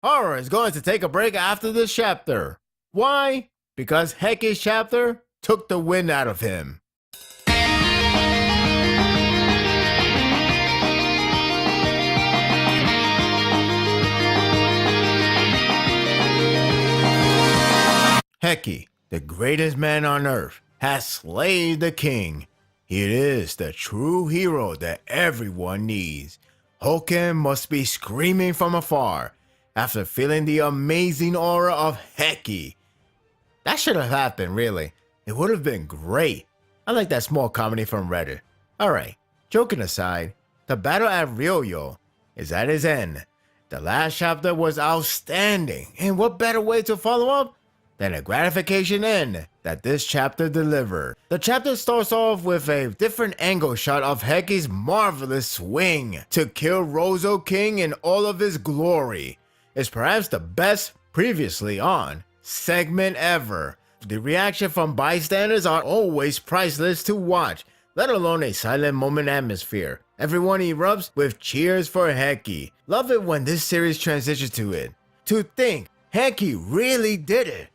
Horror is going to take a break after this chapter. Why? Because Heki's chapter took the wind out of him. Heki, the greatest man on earth, has slain the king. He is the true hero that everyone needs. Hoken must be screaming from afar after feeling the amazing aura of Heki. That should have happened, really. It would have been great. I like that small comedy from Reddit. Alright, joking aside, the battle at Ryouyou is at its end. The last chapter was outstanding, and what better way to follow up than a gratification end that this chapter delivered. The chapter starts off with a different angle shot of Heki's marvelous swing to kill Ryouyou King in all of his glory. It's perhaps the best previously on segment ever. The reaction from bystanders are always priceless to watch, let alone a silent moment atmosphere. Everyone erupts with cheers for Heki. Love it when this series transitions to it. To think, Heki really did it.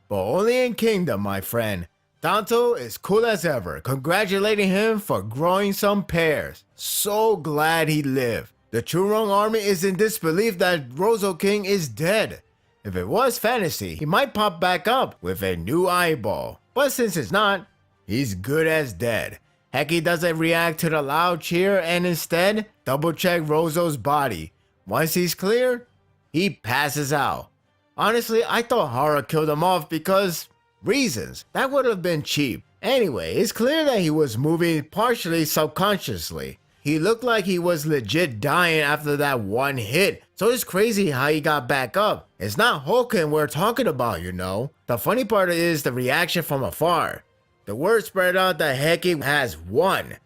But only in Kingdom, my friend. Danto is cool as ever, congratulating him for growing some pears. So glad he lived. The Churong army is in disbelief that Ryouyou King is dead. If it was fantasy, he might pop back up with a new eyeball. But since it's not, he's good as dead. Heki doesn't react to the loud cheer and instead double check Ryouyou's body. Once he's clear, he passes out. Honestly, I thought Hara killed him off because reasons. That would have been cheap. Anyway, it's clear that he was moving partially subconsciously. He looked like he was legit dying after that one hit, so it's crazy how he got back up. It's not Hoken we're talking about, you know. The funny part is the reaction from afar. The word spread out that Heki has won,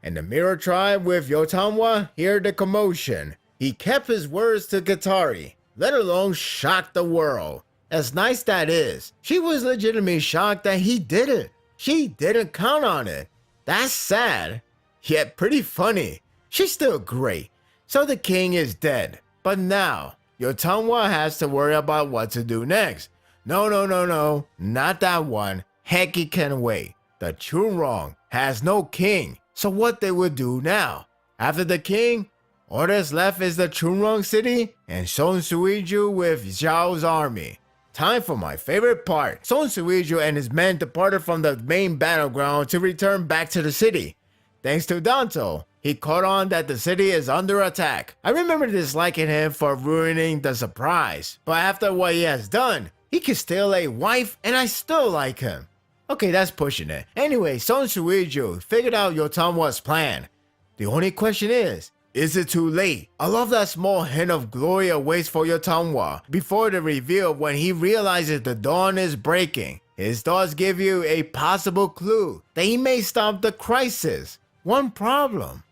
and the Mirror Tribe with Yotanwa hear the commotion. He kept his words to Gatari, let alone shock the world. As nice that is, she was legitimately shocked that he did it. She didn't count on it. That's sad, yet pretty funny. She's still great. So the king is dead. But now, Yotanwa has to worry about what to do next. No, not that one. Heki can wait. The Churong has no king, so what they would do now? After the king, all that's left is the Churong city and Son Suiju with Zhao's army. Time for my favorite part. Son Suiju and his men departed from the main battleground to return back to the city. Thanks to Danto, he caught on that the city is under attack. I remember disliking him for ruining the surprise, but after what he has done, he can steal a wife and I still like him. Okay, that's pushing it. Anyway, Son Suiju figured out Yotanwa's plan. The only question is it too late? I love that small hint of glory awaits for Yotanwa before the reveal when he realizes the dawn is breaking. His thoughts give you a possible clue that he may stop the crisis. One problem.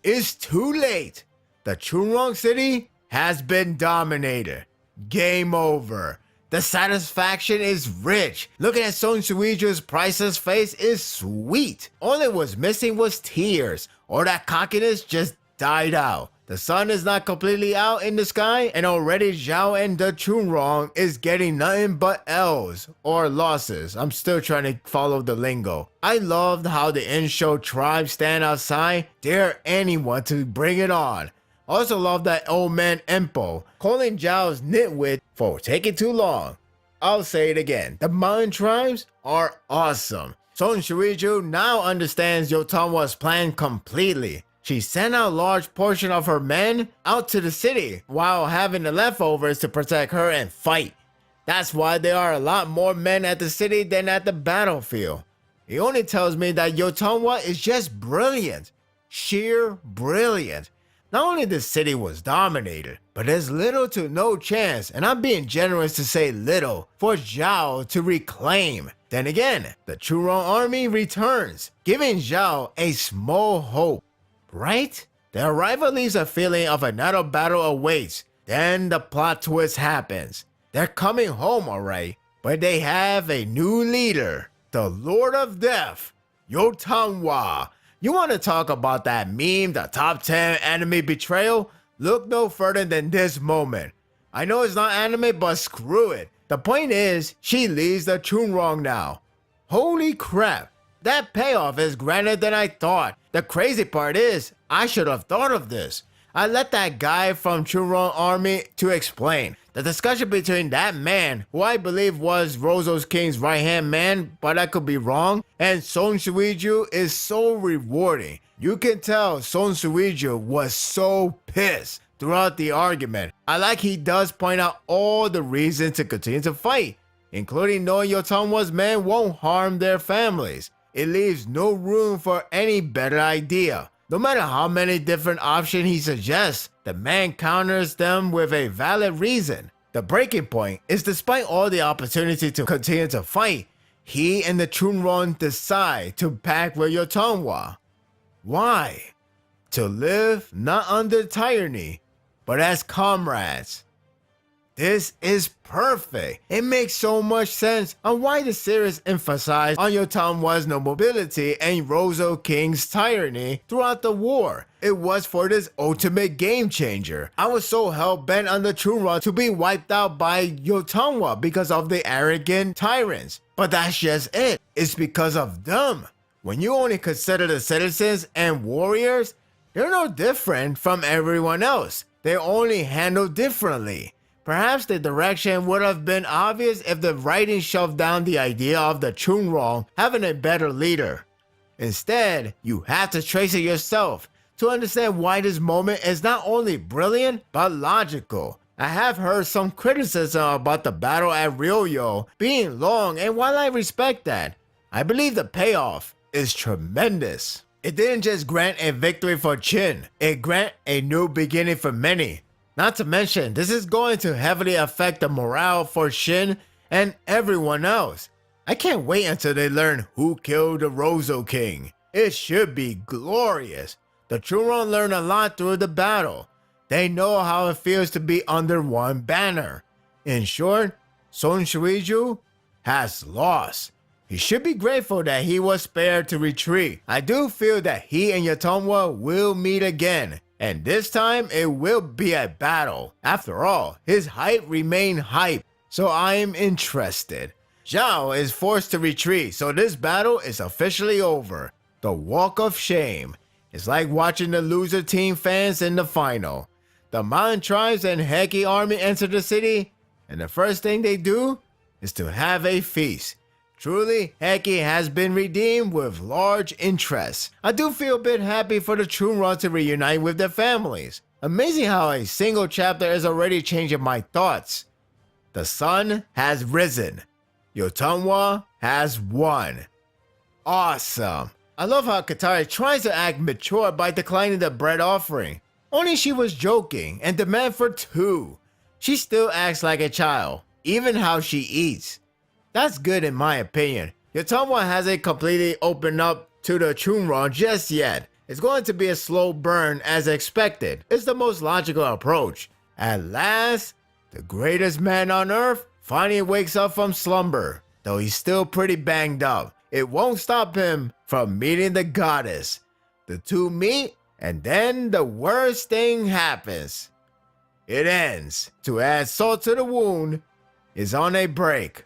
It's too late. The Churong city has been dominated. Game over. The satisfaction is rich. Looking at Son Suiju's priceless face is sweet. All it was missing was tears, or that cockiness just died out. The sun is not completely out in the sky, and already Zhao and the Churong is getting nothing but L's or losses. I'm still trying to follow the lingo. I loved how the in-show tribe stand outside, dare anyone to bring it on. Also love that old man Empo calling Zhao's nitwit for taking too long. I'll say it again, the mountain tribes are awesome. Son Suiju now understands Yotanwa's plan completely. She sent out a large portion of her men out to the city while having the leftovers to protect her and fight. That's why there are a lot more men at the city than at the battlefield. It only tells me that Yotanwa is just brilliant. Sheer brilliant. Not only the city was dominated, but there's little to no chance, and I'm being generous to say little, for Zhao to reclaim. Then again, the Churong army returns, giving Zhao a small hope. Right? The arrival leaves a feeling of another battle awaits. Then the plot twist happens. They're coming home alright, but they have a new leader, the Lord of Death, Yotanwa. You want to talk about that meme, the top 10 enemy betrayal? Look no further than this moment. I know it's not anime, but screw it. The point is, she leads the Chunrong now. Holy crap, that payoff is grander than I thought. The crazy part is, I should have thought of this. I let that guy from Chunrong army to explain. The discussion between that man, who I believe was Ryouyou King's right-hand man, but I could be wrong, and Son Ryouyou is so rewarding. You can tell Son Ryouyou was so pissed throughout the argument. I like he does point out all the reasons to continue to fight, including knowing Yotanwa's men won't harm their families. It leaves no room for any better idea. No matter how many different options he suggests, the man counters them with a valid reason. The breaking point is despite all the opportunity to continue to fight, he and the Chunrong decide to pact with Yotanwa. Why? To live not under tyranny, but as comrades. This is perfect. It makes so much sense on why the series emphasized on Yotanwa's nobility and Ryouyou King's tyranny throughout the war. It was for this ultimate game changer. I was so hell-bent on the Chunrong to be wiped out by Yotanwa because of the arrogant tyrants. But that's just it. It's because of them. When you only consider the citizens and warriors, they're no different from everyone else. They're only handled differently. Perhaps the direction would have been obvious if the writing shoved down the idea of the Chunrong having a better leader. Instead, you have to trace it yourself to understand why this moment is not only brilliant, but logical. I have heard some criticism about the battle at Ryouyou being long, and while I respect that, I believe the payoff is tremendous. It didn't just grant a victory for Chin, it granted a new beginning for many. Not to mention, this is going to heavily affect the morale for Shin and everyone else. I can't wait until they learn who killed the Ryouyou King. It should be glorious. The Chunrong learn a lot through the battle. They know how it feels to be under one banner. In short, Son Ryouyou has lost. He should be grateful that he was spared to retreat. I do feel that he and Yotanwa will meet again. And this time, it will be a battle. After all, his height remained hype, so I am interested. Zhao is forced to retreat, so this battle is officially over. The Walk of Shame. It's like watching the loser team fans in the final. The Mountain Tribes and Heki army enter the city, and the first thing they do is to have a feast. Truly, Heki has been redeemed with large interest. I do feel a bit happy for the Chunrong to reunite with their families. Amazing how a single chapter is already changing my thoughts. The sun has risen. Yotanwa has won. Awesome. I love how Katari tries to act mature by declining the bread offering. Only she was joking and demanded for two. She still acts like a child, even how she eats. That's good in my opinion. Yotanwa hasn't completely opened up to the Chunrong just yet. It's going to be a slow burn as expected. It's the most logical approach. At last, the greatest man on earth finally wakes up from slumber, though he's still pretty banged up. It won't stop him from meeting the goddess. The two meet, and then the worst thing happens. It ends. To add salt to the wound, is on a break.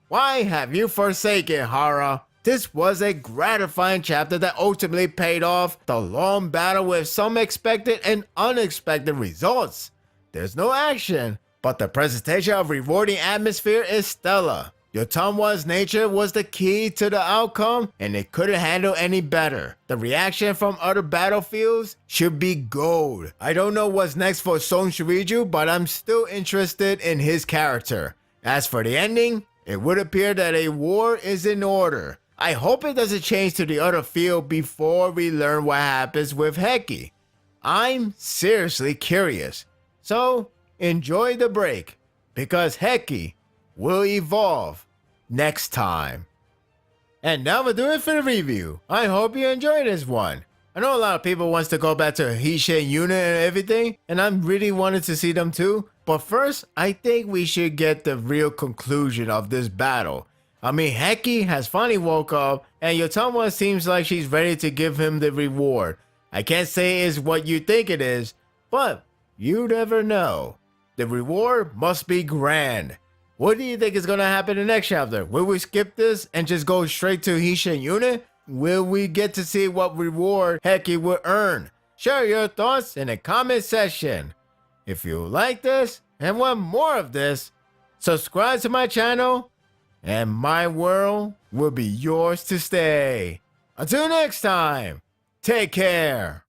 Why have you forsaken Hara? This was a gratifying chapter that ultimately paid off the long battle with some expected and unexpected results. There's no action, but the presentation of rewarding atmosphere is stellar. Yotanwa's nature was the key to the outcome, and it couldn't handle any better. The reaction from other battlefields should be gold. I don't know what's next for Son Ryouyou, but I'm still interested in his character. As for the ending, it would appear that a war is in order. I hope it doesn't change to the other field before we learn what happens with Heki. I'm seriously curious. So, enjoy the break, because Heki will evolve next time. And that will do it for the review. I hope you enjoyed this one. I know a lot of people wants to go back to Hishin unit and everything, and I'm really wanted to see them too. But first, I think we should get the real conclusion of this battle. I mean, Heki has finally woke up, and Yotanwa seems like she's ready to give him the reward. I can't say it's what you think it is, but you never know. The reward must be grand. What do you think is gonna happen in the next chapter? Will we skip this and just go straight to Hisha and Yuna? Will we get to see what reward Heki will earn? Share your thoughts in the comment section. If you like this and want more of this, subscribe to my channel and my world will be yours to stay. Until next time, take care.